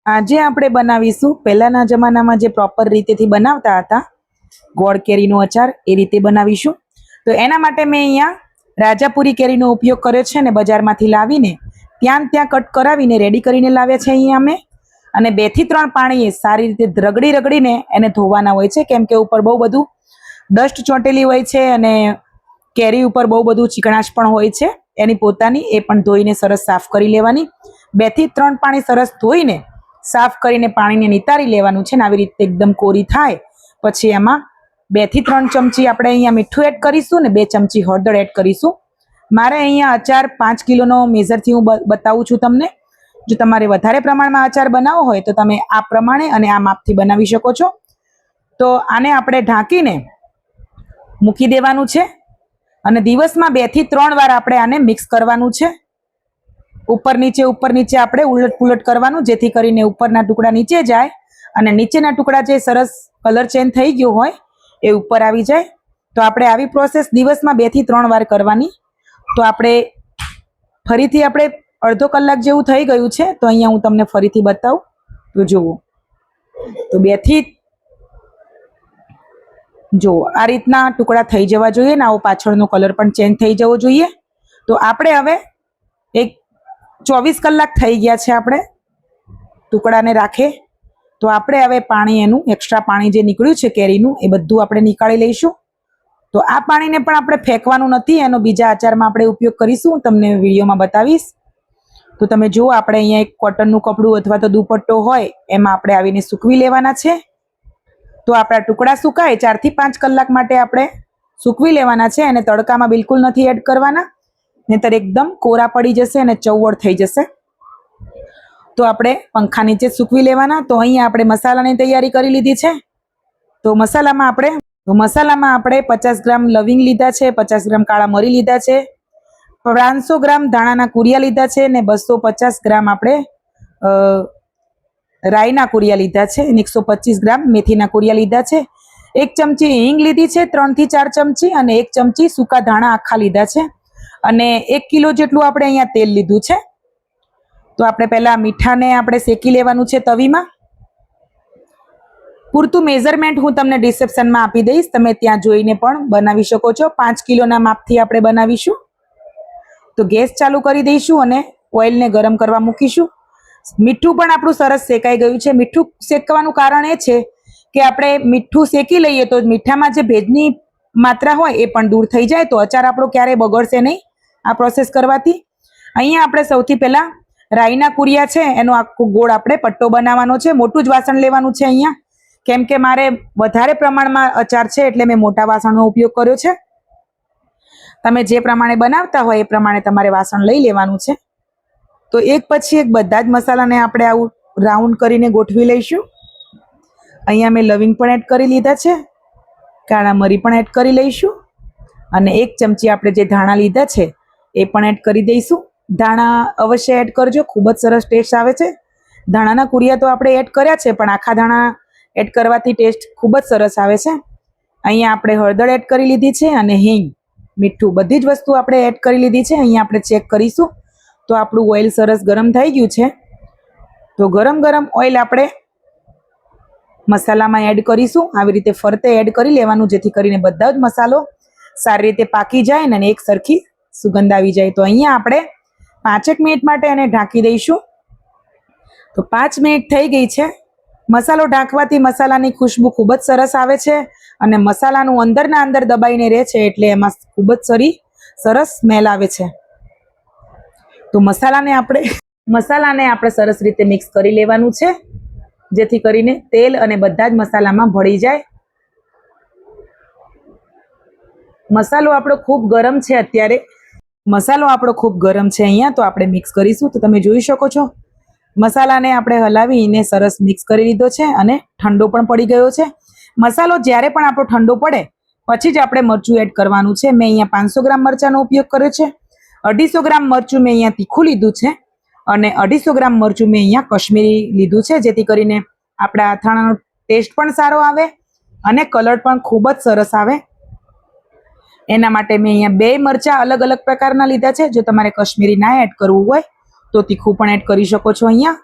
આજે આપણે બનાવીશું પહેલાના જમાનામાં જે પ્રોપર રીતેથી બનાવતા હતા ગોળ કેરીનો અચાર, એ રીતે બનાવીશું. તો એના માટે મેં અહીંયા રાજાપુરી કેરીનો ઉપયોગ કર્યો છે ને બજારમાંથી લાવીને ત્યાં કટ કરાવીને રેડી કરીને લાવ્યા છે અહીંયા અમે. અને 2 થી 3 પાણીએ સારી રીતે રગડીને એને ધોવાના હોય છે, કેમ કે ઉપર બહુ બધું ડસ્ટ ચોંટેલી હોય છે અને કેરી ઉપર બહુ બધું ચીકણાશ પણ હોય છે એની પોતાની. એ પણ ધોઈને સરસ સાફ કરી લેવાની. 2 થી 3 પાણી સરસ ધોઈને સાફ કરીને પાણીને નિતારી લેવાનું છે ને આવી રીતે એકદમ કોરી થાય પછી એમાં 2 થી 3 ચમચી આપણે અહીંયા મીઠું એડ કરીશું ને 2 ચમચી હળદર એડ કરીશું. મારે અહીંયા અચાર 5 કિલોનો મેઝરથી હું બતાવું છું તમને. જો તમારે વધારે પ્રમાણમાં અચાર બનાવવો હોય તો તમે આ પ્રમાણે અને આ માપથી બનાવી શકો છો. તો આને આપણે ઢાંકીને મૂકી દેવાનું છે અને દિવસમાં 2 થી 3 વાર આપણે આને મિક્સ કરવાનું છે. ઉપર નીચે આપણે ઉલટ પુલટ કરવાનું, જેથી કરીને ઉપરના ટુકડા નીચે જાય અને નીચેના ટુકડા જે સરસ કલર ચેન્જ થઈ ગયો હોય એ ઉપર આવી જાય. તો આપણે આવી પ્રોસેસ દિવસમાં 2 થી 3 વાર કરવાની. તો આપણે ફરીથી આપણે અડધો કલાક જેવું થઈ ગયું છે, તો અહીંયા હું તમને ફરીથી બતાવું. તો જુઓ, તો 2 થી જો આ રીતના ટુકડા થઈ જવા જોઈએ ને આવો પાછળનો કલર પણ ચેન્જ થઈ જવો જોઈએ. તો આપણે હવે 24 કલાક થઈ ગયા છે આપણે ટુકડાને રાખે. તો આપણે હવે પાણી એનું એક્સ્ટ્રા પાણી જે નીકળ્યું છે કેરીનું એ બધું આપણે નીકાળી લઈશું. તો આ પાણીને પણ આપણે ફેંકવાનું નથી, એનો બીજા અચારમાં આપણે ઉપયોગ કરીશું, તમને વિડીયોમાં બતાવીશ. તો તમે જુઓ, આપણે અહીંયા એક કોટનનું કપડું અથવા તો દુપટ્ટો હોય એમાં આપણે આવીને સૂકવી લેવાના છે. તો આપણા ટુકડા સુકાય 4 થી 5 કલાક માટે આપણે સૂકવી લેવાના છે અને તડકામાં બિલકુલ નથી એડ કરવાના, નહીંતર એકદમ કોરા પડી જશે અને ચવડ થઈ જશે. તો આપણે પંખા નીચે સૂકવી લેવાના. તો અહીંયા આપણે મસાલાની તૈયારી કરી લીધી છે. તો મસાલામાં આપણે 50 ગ્રામ લવિંગ લીધા છે, 50 ગ્રામ કાળા મરી લીધા છે, 500 ગ્રામ ધાણાના કુરિયા લીધા છે ને 250 ગ્રામ આપણે રાઈના કુરિયા લીધા છે, 125 ગ્રામ મેથીના કુરિયા લીધા છે, 1 ચમચી હિંગ લીધી છે, 3 થી 4 ચમચી, અને 1 ચમચી સૂકા ધાણા આખા લીધા છે, અને 1 કિલો જેટલું આપણે અહીંયા તેલ લીધું છે. તો આપણે પહેલા મીઠાને આપણે શેકી લેવાનું છે તવીમાં. પૂરતું મેઝરમેન્ટ હું તમને ડિસ્ક્રિપ્શનમાં આપી દઈશ, તમે ત્યાં જોઈને પણ બનાવી શકો છો. 5 કિલોના માપથી આપણે બનાવીશું. તો ગેસ ચાલુ કરી દઈશું અને ઓઇલને ગરમ કરવા મૂકીશું. મીઠું પણ આપણું સરસ શેકાઈ ગયું છે. મીઠું શેકવાનું કારણ એ છે કે આપણે મીઠું શેકી લઈએ તો મીઠામાં જે ભેજની માત્રા હોય એ પણ દૂર થઈ જાય, તો અચાર આપણો ક્યારેય બગડશે નહીં આ પ્રોસેસ કરવાથી. અહીંયા આપણે સૌથી પહેલા રાઈના કુરિયા છે એનો આખો ગોળ આપણે પટ્ટો બનાવવાનો છે. મોટું જ વાસણ લેવાનું છે અહીંયા, કેમ કે મારે વધારે પ્રમાણમાં અચાર છે એટલે મેં મોટા વાસણનો ઉપયોગ કર્યો છે. તમે જે પ્રમાણે બનાવતા હોય એ પ્રમાણે તમારે વાસણ લઈ લેવાનું છે. તો એક પછી એક બધા જ મસાલાને આપણે આવું રાઉન્ડ કરીને ગોઠવી લઈશું. અહીંયા મેં લવિંગ પણ એડ કરી લીધા છે, કાળા મરી પણ એડ કરી લઈશું, અને 1 ચમચી આપણે જે ધાણા લીધા છે એ પણ એડ કરી દઈશું. ધાણા અવશ્ય એડ કરજો, ખૂબ જ સરસ ટેસ્ટ આવે છે. ધાણાના કુરિયા તો આપણે એડ કર્યા છે, પણ આખા ધાણા એડ કરવાથી ટેસ્ટ ખૂબ જ સરસ આવે છે. અહીંયા આપણે હળદર એડ કરી લીધી છે અને હિંગ, મીઠું, બધી જ વસ્તુ આપણે એડ કરી લીધી છે. અહીંયા આપણે ચેક કરીશું. તો આપણું ઓઇલ સરસ ગરમ થઈ ગયું છે. તો ગરમ ઓઇલ આપણે મસાલામાં એડ કરીશું. આવી રીતે ફરતે એડ કરી લેવાનું, જેથી કરીને બધા જ મસાલો સારી રીતે પાકી જાય અને એક સરખી સુગંધ આવી જાય. તો અહીંયા આપણે 5 મિનિટ માટે એને ઢાંકી દઈશું. તો 5 મિનિટ થઈ ગઈ છે. મસાલો ઢાંકવાથી મસાલાની ખુશ્બુ ખૂબ જ સરસ આવે છે અને મસાલાનું અંદરના અંદર દબાઈને રહે છે, એટલે એમાં ખૂબ જ સરસ સ્મેલ આવે છે. તો મસાલાને આપણે સરસ રીતે મિક્સ કરી લેવાનું છે, જેથી કરીને તેલ અને બધા જ મસાલામાં ભળી જાય. મસાલો આપણો ખૂબ ગરમ છે અત્યારે. અહીંયા તો આપણે મિક્સ કરીશું. તો તમે જોઈ શકો છો મસાલાને આપણે હલાવીને સરસ મિક્સ કરી લીધો છે અને ઠંડો પણ પડી ગયો છે. મસાલો જ્યારે પણ આપણો ઠંડો પડે પછી જ આપણે મરચું એડ કરવાનું છે. મેં અહીંયા 500 ગ્રામ મરચાંનો ઉપયોગ કર્યો છે. 250 ગ્રામ મરચું મેં અહીંયા તીખું લીધું છે અને 250 ગ્રામ મરચું મેં અહીંયા કશ્મીરી લીધું છે, જેથી કરીને આપણા અથાણાનો ટેસ્ટ પણ સારો આવે અને કલર પણ ખૂબ જ સરસ આવે. એના માટે મેં અહીંયા 2 મરચાં અલગ અલગ પ્રકારના લીધા છે. જો તમારે કશ્મીરી ના એડ કરવું હોય તો તીખું પણ એડ કરી શકો છો અહીંયા.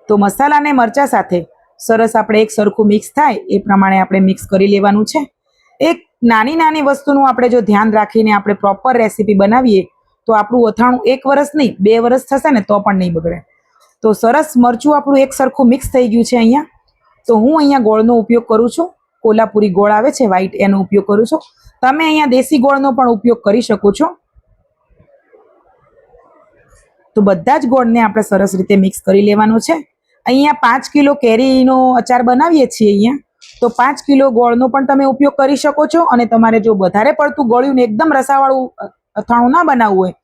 તો મસાલા અને મરચાં સાથે સરસ આપણે એક સરખું મિક્સ થાય એ પ્રમાણે આપણે મિક્સ કરી લેવાનું છે. એક નાની નાની વસ્તુનું આપણે જો ધ્યાન રાખીને આપણે પ્રોપર રેસીપી બનાવીએ તો આપણું અથાણું 1 વર્ષ નહીં 2 વર્ષ થશે ને તો પણ નહીં બગડે. તો સરસ મરચું આપણું એક સરખું મિક્સ થઈ ગયું છે અહીંયા. તો હું અહીંયા ગોળનો ઉપયોગ કરું છું. કોલ્હાપુરી ગોળ આવે છે વ્હાઈટ, એનો ઉપયોગ કરું છું. તમે અહીંયા દેશી ગોળનો પણ ઉપયોગ કરી શકો છો. તો બધા જ ગોળને આપણે સરસ રીતે મિક્સ કરી લેવાનો છે. અહીંયા 5 કિલો કેરીનો અચાર બનાવીએ છીએ અહીંયા, તો 5 કિલો ગોળનો પણ તમે ઉપયોગ કરી શકો છો. અને તમારે જો વધારે પડતું ગળ્યું ને એકદમ રસાવાળું અથાણું ના બનાવવું હોય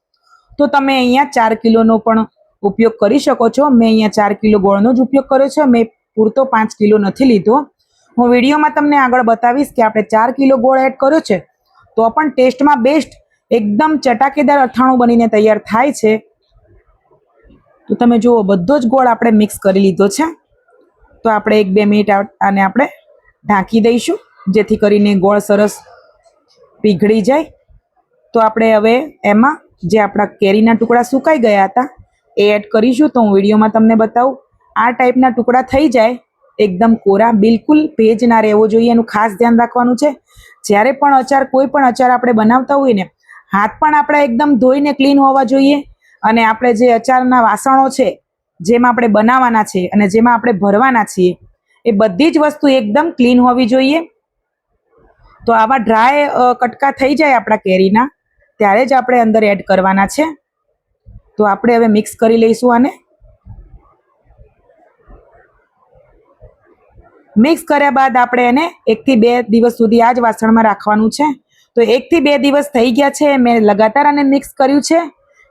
તો તમે અહીંયા 4 કિલોનો પણ ઉપયોગ કરી શકો છો. મેં અહીંયા 4 કિલો ગોળનો જ ઉપયોગ કર્યો છે. મેં પૂરતો 5 કિલો નથી લીધો. હું વિડીયોમાં તમને આગળ બતાવીશ કે આપણે 4 કિલો ગોળ એડ કર્યો છે તો પણ ટેસ્ટમાં બેસ્ટ એકદમ ચટાકેદાર અથાણું બનીને તૈયાર થાય છે. તો તમે જુઓ બધો જ ગોળ આપણે મિક્સ કરી લીધો છે. તો આપણે 1-2 મિનિટ આને આપણે ઢાંકી દઈશું જેથી કરીને ગોળ સરસ પીગળી જાય. તો આપણે હવે એમાં જે આપણા કેરીના ટુકડા સુકાઈ ગયા હતા એ એડ કરીશું. તો હું વિડીયોમાં તમને બતાવું. આ ટાઈપના ટુકડા થઈ જાય એકદમ કોરા, બિલકુલ ભેજ ના રહેવો જોઈએ, એનું ખાસ ધ્યાન રાખવાનું છે. જ્યારે પણ અચાર કોઈ પણ અચાર આપણે બનાવતા હોઈએ ને, હાથ પણ આપણે એકદમ ધોઈને ક્લીન હોવા જોઈએ. અને આપણે જે અચારના વાસણો છે જેમાં આપણે બનાવવાના છે અને જેમાં આપણે ભરવાના છીએ એ બધી જ વસ્તુ એકદમ ક્લીન હોવી જોઈએ. તો આવા ડ્રાય કટકા થઈ જાય આપણા કેરીના ત્યારે જ આપણે અંદર એડ કરવાના છે. તો આપણે હવે મિક્સ કરી લઈશું આને. મિક્સ કર્યા બાદ આપણે એને 1 થી 2 દિવસ સુધી આ જ વાસણમાં રાખવાનું છે. તો 1 થી 2 દિવસ થઈ ગયા છે. મેં લગાતાર આને મિક્સ કર્યું છે.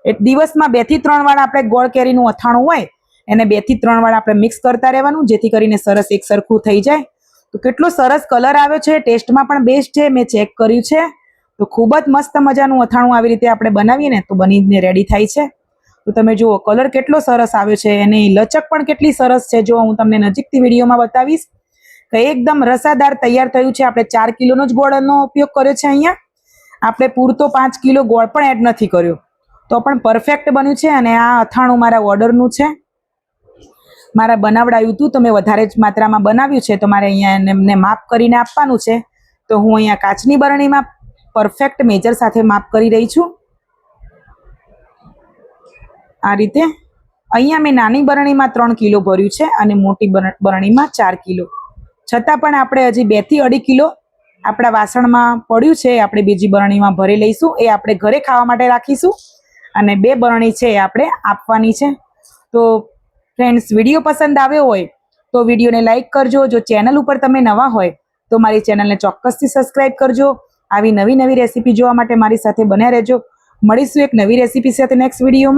એક દિવસમાં 2 થી 3 વાર આપણે ગોળ કેરીનું અથાણું હોય એને 2 થી 3 વાર આપણે મિક્સ કરતા રહેવાનું જેથી કરીને સરસ એક સરખું થઈ જાય. તો કેટલો સરસ કલર આવ્યો છે, ટેસ્ટમાં પણ બેસ્ટ છે. મેં ચેક કર્યું છે. તો ખૂબ જ મસ્ત મજાનું અથાણું આવી રીતે આપણે બનાવીએ ને તો બનીને રેડી થાય છે. તો તમે જુઓ કલર કેટલો સરસ આવ્યો છે, એની લચક પણ કેટલી સરસ છે. જો હું તમને નજીકથી વિડીયોમાં બતાવીશ કે એકદમ રસાદાર તૈયાર થયું છે. આપણે 4 કિલોનો જ ગોળનો ઉપયોગ કર્યો છે. અહીંયા આપણે પૂરતો 5 કિલો ગોળ પણ એડ નથી કર્યો તો પણ પરફેક્ટ બન્યું છે. અને આ અથાણું મારા ઓર્ડરનું છે, મારા બનાવડાવ્યું હતું. તો મેં વધારે જ માત્રામાં બનાવ્યું છે તો મારે અહીંયા એમને માપ કરીને આપવાનું છે. તો હું અહીંયા કાચની બરણીમાં પરફેક્ટ મેજર સાથે માપ કરી રહી છું. આ રીતે અહીંયા મેં નાની બરણીમાં 3 કિલો ભર્યું છે અને મોટી બરણીમાં 4 કિલો. છતાં પણ આપણે હજી 2 થી 2.5 કિલો આપણા વાસણમાં પડ્યું છે. આપણે બીજી બરણીમાં ભરી લઈશું. એ આપણે ઘરે ખાવા માટે રાખીશું અને 2 બરણી છે એ આપણે આપવાની છે. તો ફ્રેન્ડ્સ, વિડીયો પસંદ આવ્યો હોય તો વિડીયોને લાઈક કરજો. જો ચેનલ ઉપર તમે નવા હોય તો મારી ચેનલને ચોક્કસથી સબસ્ક્રાઈબ કરજો. આવી નવી નવી રેસીપી જોવા માટે મારી સાથે બન્યા રહેજો. મળીશું એક નવી રેસીપી સાથે નેક્સ્ટ વિડીયોમાં.